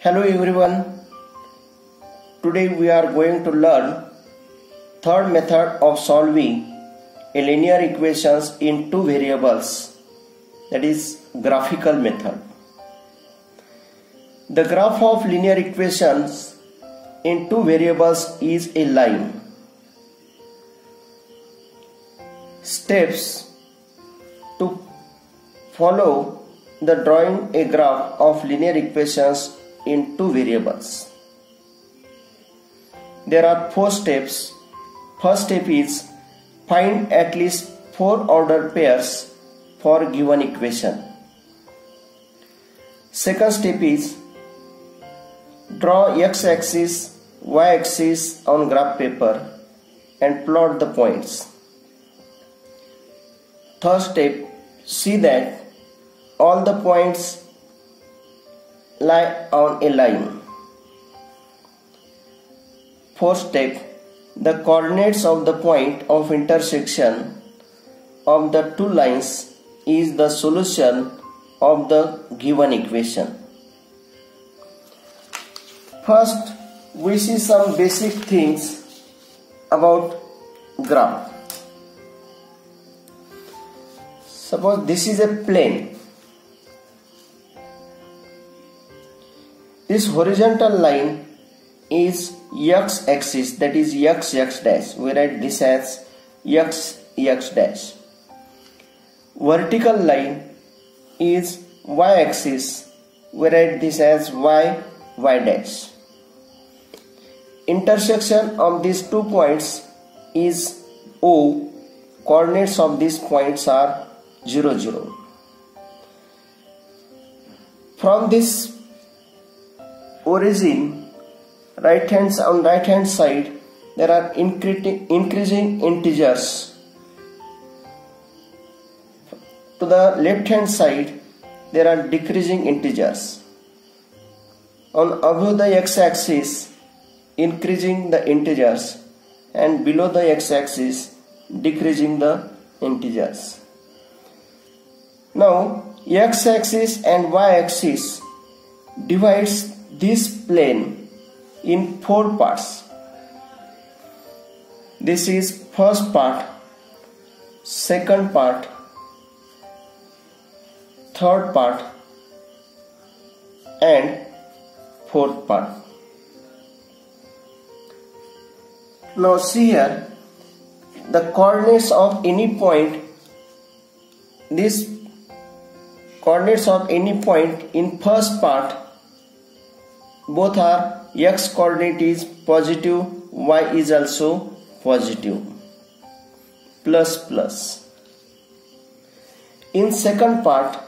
Hello everyone. Today we are going to learn third method of solving a linear equations in two variables, that is graphical method. The graph of linear equations in two variables is a line. Steps to follow the drawing a graph of linear equations in two variables. There are 4 steps. First step is find at least 4 ordered pairs for given equation. Second step is draw x-axis, y-axis on graph paper and plot the points. Third step, see that all the points lie on a line. Fourth step, the coordinates of the point of intersection of the two lines is the solution of the given equation. First, we see some basic things about graph. Suppose this is a plane. This horizontal line is x-axis, that is x dash. We write this as x dash. Vertical line is y-axis. We write this as y dash. Intersection of these 2 points is O. Coordinates of these points are 0, 0. From this origin, on right hand side there are increasing integers. To the left hand side there are decreasing integers. On above the x-axis increasing the integers, and below the x-axis decreasing the integers. Now x-axis and y-axis divides this plane in 4 parts. This is first part, second part, third part and fourth part. Now see here, the coordinates of any point, these coordinates of any point in first part, both are x coordinate is positive, y is also positive, plus plus. In second part,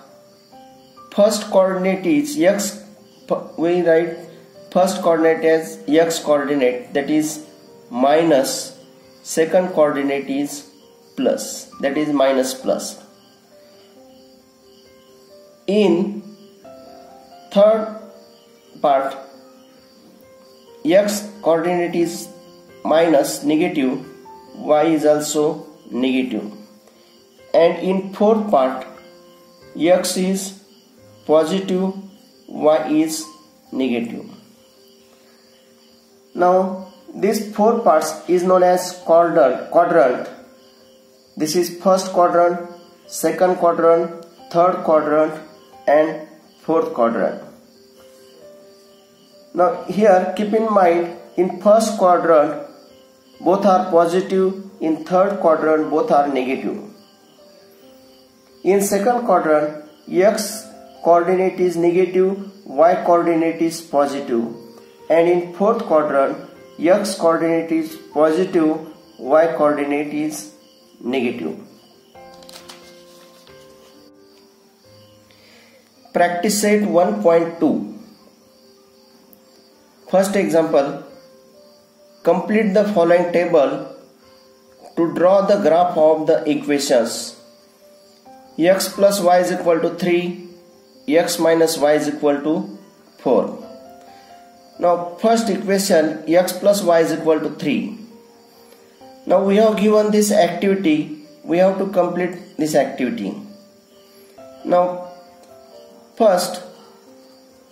first coordinate is x, we write first coordinate as x coordinate, that is minus, second coordinate is plus, that is minus plus. In third part, x coordinate is minus, negative, y is also negative, and in fourth part x is positive, y is negative. Now these 4 parts is known as quadrant. This is first quadrant, second quadrant, third quadrant and fourth quadrant. Now here keep in mind, in first quadrant both are positive, in third quadrant both are negative. In second quadrant x coordinate is negative, y coordinate is positive, and in fourth quadrant x coordinate is positive, y coordinate is negative. Practice set 1.2. First example, complete the following table to draw the graph of the equations x plus y is equal to 3, x minus y is equal to 4. Now first equation, x plus y is equal to 3. Now we have given this activity, we have to complete this activity. Now first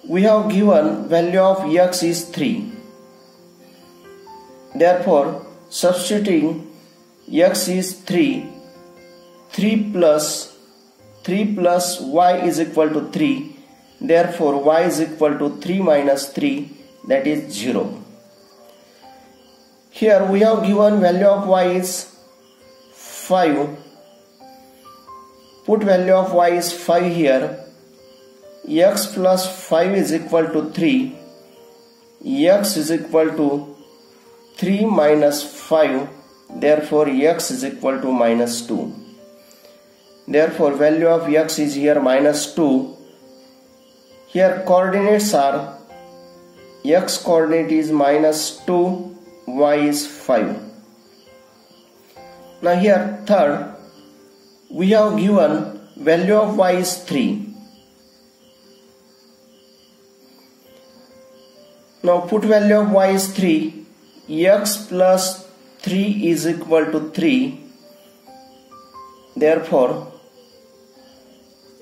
we have given value of x is 3. Therefore, substituting x is 3, 3 plus y is equal to 3. Therefore, y is equal to 3 minus 3, that is 0. Here we have given value of y is 5. Put value of y is 5 here. X plus 5 is equal to 3. X is equal to 3 minus 5. Therefore, x is equal to minus 2. Therefore, value of x is here minus 2. Here coordinates are x coordinate is minus 2, y is 5. Now here third, we have given value of y is 3. Now put value of y is 3. X plus 3 is equal to 3. Therefore,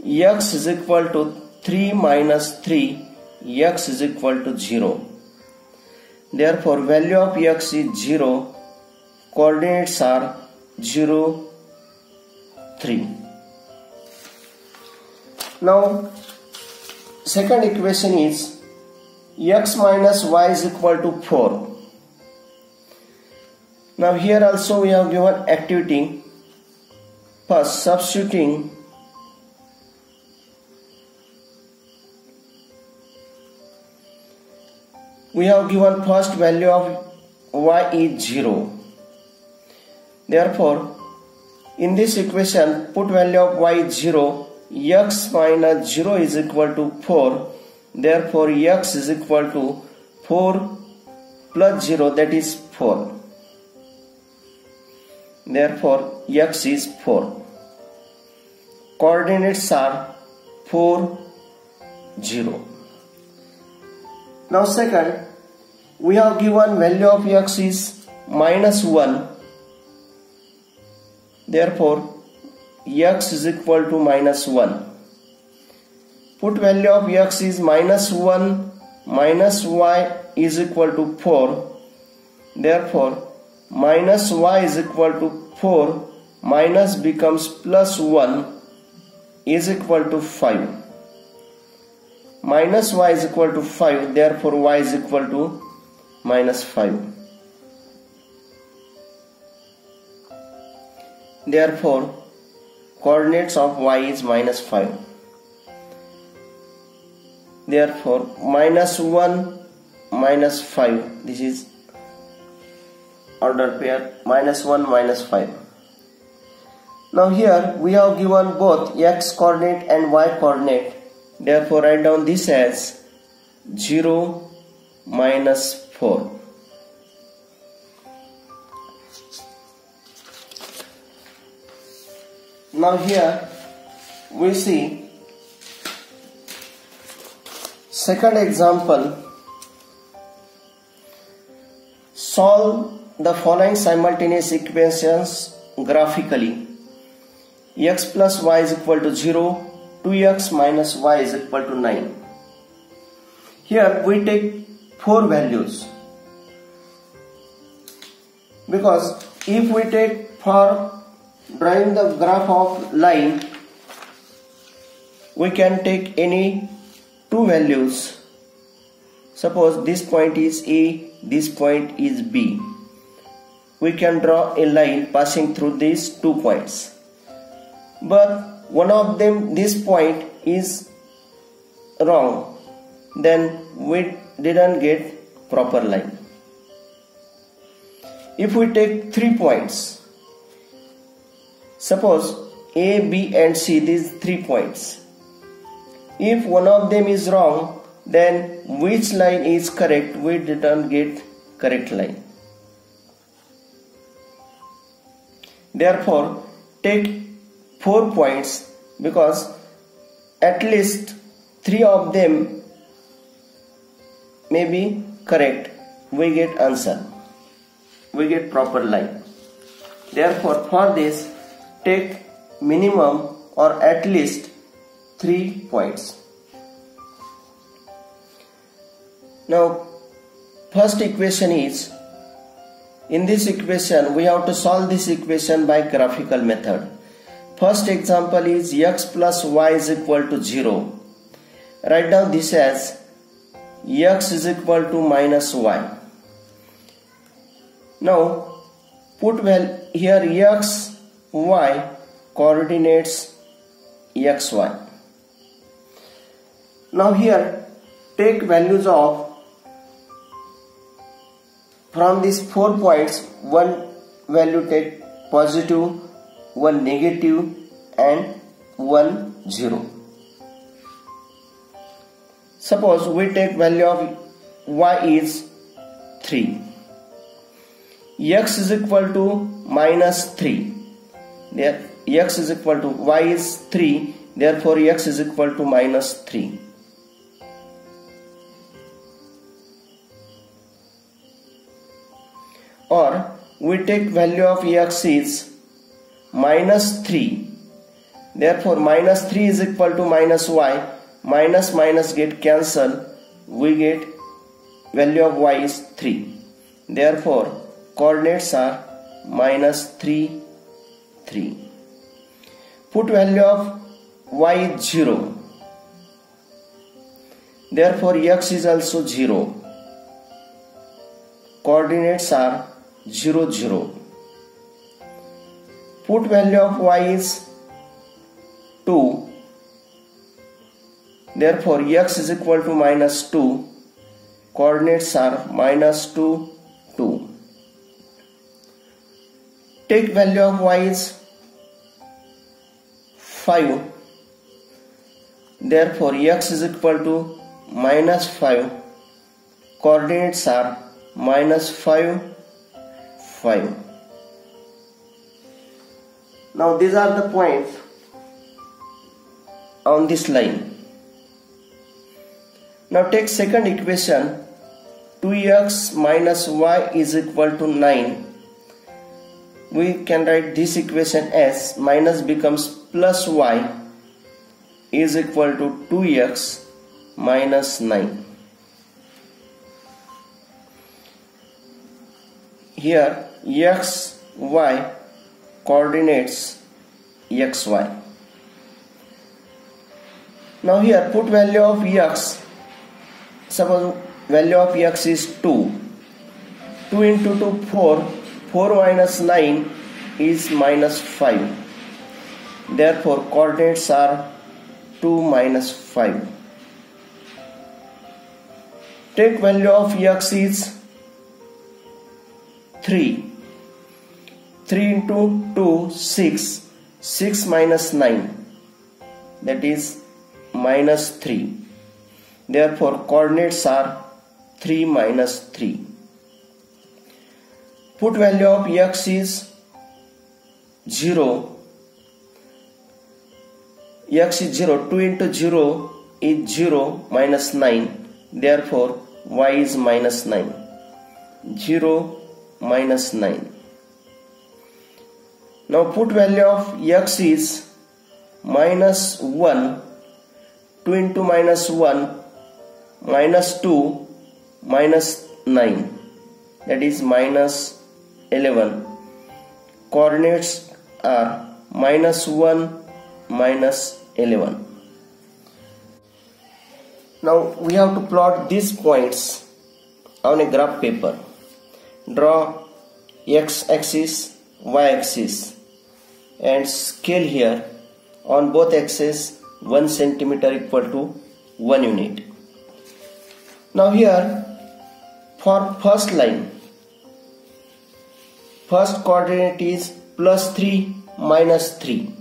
x is equal to 3 minus 3. X is equal to 0. Therefore, value of x is 0. Coordinates are 0, 3. Now, second equation is x minus y is equal to 4. Now here also we have given activity. First, substituting we have given first value of y is 0. Therefore, in this equation, put value of y is 0. X minus 0 is equal to 4. Therefore, x is equal to 4 plus 0, that is 4. Therefore, x is 4. Coordinates are 4, 0. Now second, we have given value of x is minus 1. Therefore, x is equal to minus 1. Put value of x is minus 1 minus y is equal to 4. Therefore, minus y is equal to 4 minus becomes plus 1 is equal to 5. Minus y is equal to 5. Therefore, y is equal to minus 5. Therefore, coordinates of y is minus 5. Therefore, minus 1 minus 5, this is order pair, minus 1 minus 5. Now here we have given both x coordinate and y coordinate. Therefore, write down this as 0 minus 4. Now here we see second example. Solve the following simultaneous equations graphically. X plus y is equal to 0, 2x minus y is equal to 9. Here we take 4 values, because if we take for drawing the graph of line, we can take any 2 values. Suppose this point is A, this point is B. We can draw a line passing through these 2 points. But one of them, this point is wrong, then we didn't get proper line. If we take 3 points, suppose A, B and C, these 3 points. If one of them is wrong, then which line is correct? We didn't get correct line. Therefore, take 4 points, because at least 3 of them may be correct. We get answer. We get proper line. Therefore, for this, take minimum or at least 3 points. Now first equation is, in this equation we have to solve this equation by graphical method. First example is x plus y is equal to 0. Write down this as x is equal to minus y. Now put here x, y coordinates xy. Now here take values of, from these 4 points, one value take positive, one negative and one 0. Suppose we take value of y is 3. X is equal to minus 3. There x is equal to, y is 3, therefore x is equal to minus 3. Or we take value of x is minus 3, therefore minus 3 is equal to minus y, minus minus get cancelled, we get value of y is 3, therefore coordinates are minus 3, 3. Put value of y is 0, therefore x is also 0, coordinates are 0, 0. Put value of y is 2, therefore x is equal to minus 2, coordinates are minus 2, 2. Take value of y is 5, therefore x is equal to minus 5, coordinates are minus 5, 5. Now these are the points on this line. Now take second equation, 2x minus y is equal to 9. We can write this equation as minus becomes plus y is equal to 2x minus 9. Here x, y coordinates xy. Now here put value of x. Suppose value of x is 2. 2 into 2, 4. 4 minus 9 is minus 5. Therefore coordinates are 2 minus 5. Take value of x is 3. 3 into 2, 6. 6 minus 9, that is minus 3. Therefore coordinates are 3 minus 3. Put value of x is 0. X is 0. 2 into 0 is 0 minus 9. Therefore y is minus 9. 0 minus 9. Now put value of x is minus 1. 2 into minus 1, minus 2, minus 9, that is minus 11. Coordinates are minus 1, minus 11. Now we have to plot these points on a graph paper. Draw x-axis, y-axis and scale here on both axes 1 centimeter equal to 1 unit. Now here for first line, first coordinate is plus 3 minus 3.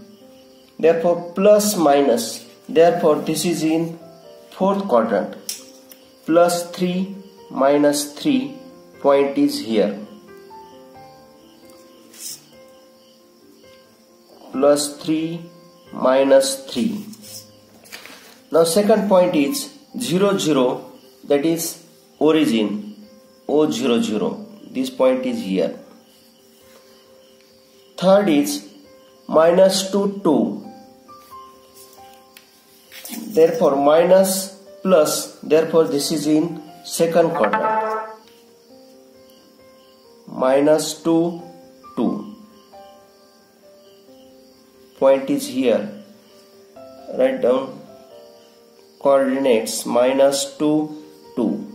Therefore plus minus, therefore this is in fourth quadrant. Plus 3 minus 3 point is here. Plus 3 minus 3. Now second point is 0, 0, that is origin, O0, 0. This point is here. Third is minus 2, 2. Therefore minus plus, therefore this is in second quadrant. Minus 2, 2. Point is here. Write down coordinates minus 2, 2.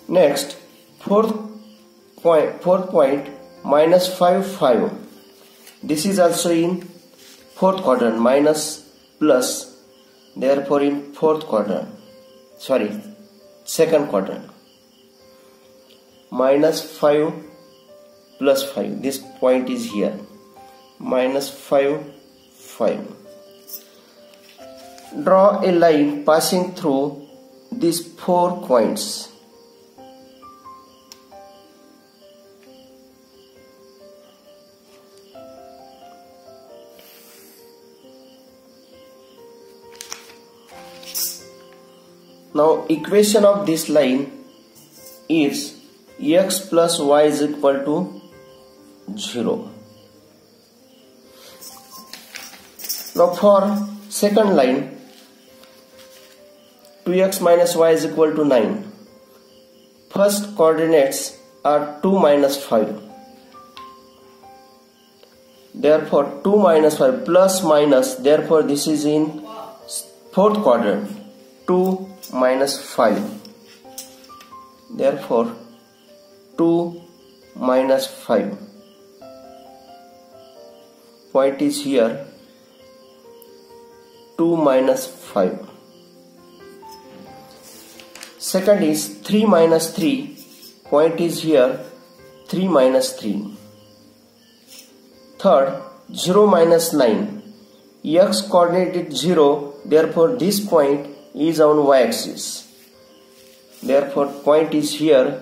Next, fourth point minus 5, 5. This is also in fourth quadrant, minus plus, therefore in second quadrant. Minus 5 plus 5. This point is here. Minus 5, 5. Draw a line passing through these 4 points. Now equation of this line is x plus y is equal to 0. Now for second line, 2x minus y is equal to 9. First coordinates are 2 minus 5. Therefore 2 minus 5 plus minus, therefore this is in fourth quadrant. 2 minus 5. Therefore 2 minus 5. Point is here. 2 minus 5. Second is 3 minus 3. Point is here. 3 minus 3. Third, 0 minus 9. X coordinate is 0. Therefore this point is on y-axis. Therefore point is here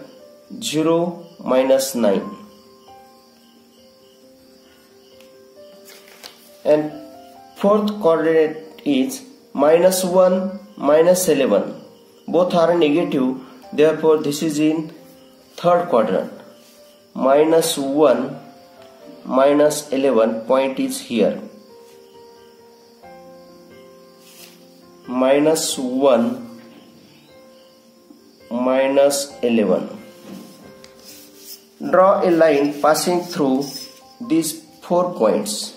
0 minus 9. And fourth coordinate is minus 1 minus 11. Both are negative. Therefore this is in third quadrant. Minus 1 minus 11. Point is here. Minus 1 minus 11. Draw a line passing through these 4 points.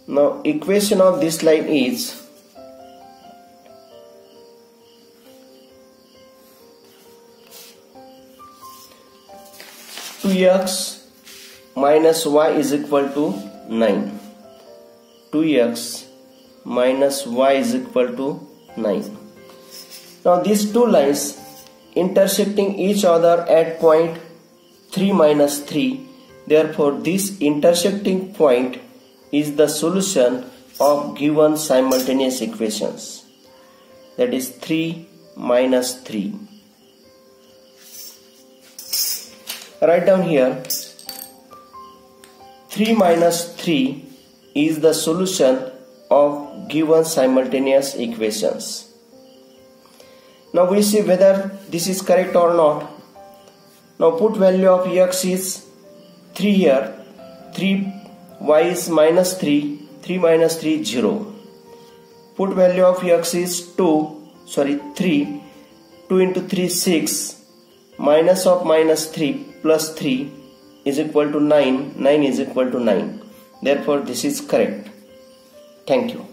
Now equation of this line is x minus y is equal to 9. 2x minus y is equal to 9. Now these two lines intersecting each other at point 3 minus 3. Therefore this intersecting point is the solution of given simultaneous equations. That is 3 minus 3. Write down here 3 minus 3 is the solution of given simultaneous equations. Now we see whether this is correct or not. Now put value of x is 3 here. 3 y is minus 3. 3 minus 3 0. Put value of x is 3. 2 into 3 6. Minus of minus 3 plus 3 is equal to 9. 9 is equal to 9. Therefore this is correct. Thank you.